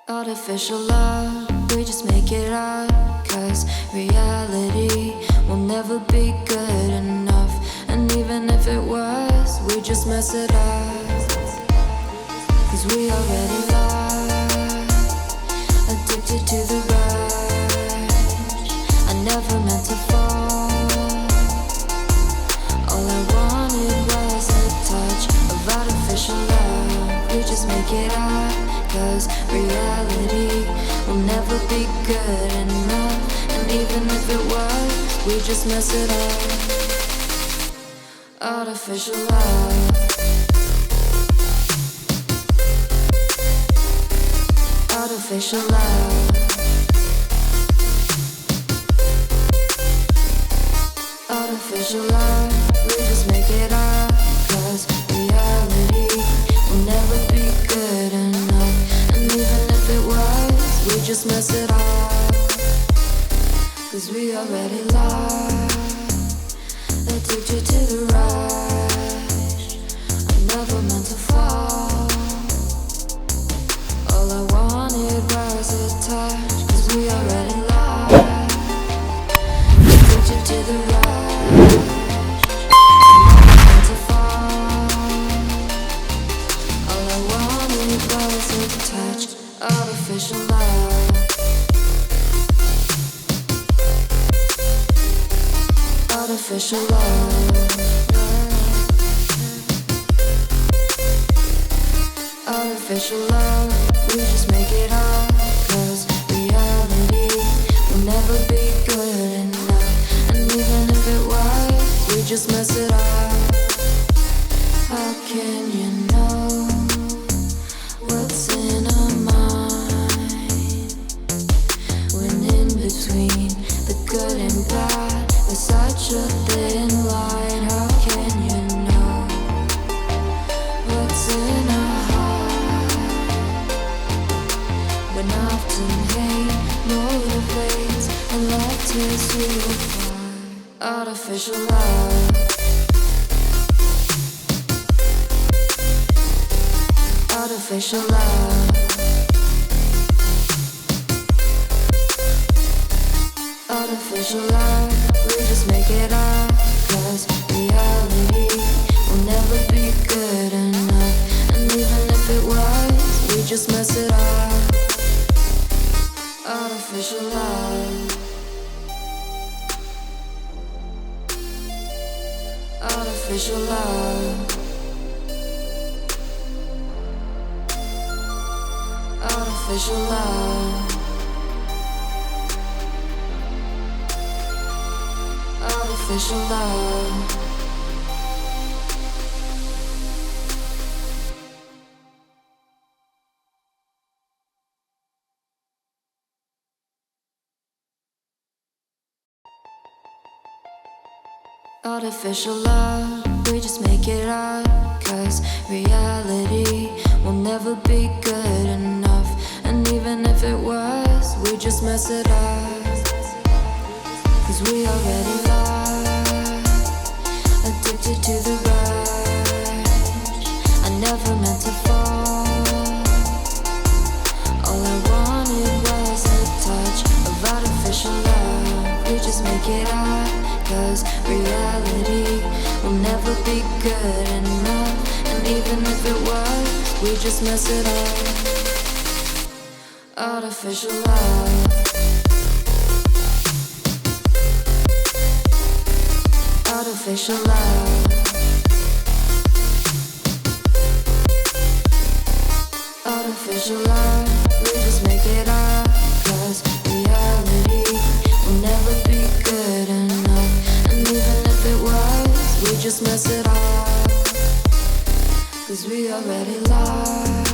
Artificial love, we just make it up. Cause reality will never be good enough. And even if it was, we just mess it up. Cause we already lost, addicted to the rush. I never meant to fall. All I wanted was a touch of artificial love. We just make it up. Cause reality will never be good enough. And even if it was, we just mess it up. Artificial love. Artificial love. Artificial love. We just make it up. Cause reality will never be good enough. And even if it was, we just mess it up. Cause we already lost, addicted to the rush. I never meant to fall. All I wanted was a touch. Cause we already lost, addicted to the rush. I never meant to fall. All I wanted was a touch. Artificial love. Artificial love. Artificial love. We just make it up. Cause reality will never be good enough. And even if it was, we just mess it up. How can you know what's in our mind when in between the good and bad there's such a thin line? How can you know what's in our heart when often hate motivates and love tears you apart? Artificial love. Artificial love. Artificial love. We just make it up. Cause reality will never be good enough. And even if it was, we just mess it up. Artificial love. Artificial love. Artificial love. Artificial love. Artificial love, we just make it up. Cause reality will never be good enough. And even if it was, we just mess it up. Cause we already lost, addicted to the rush. I never meant to fall. All I wanted was a touch of artificial love. We just make it up. Cause reality will never be good enough. And even if it was, we just mess it up. Artificial love. Artificial love. Artificial love. We just make it up. Cause reality will never be good enough. And even if it was, we just mess it up. Cause we already lost,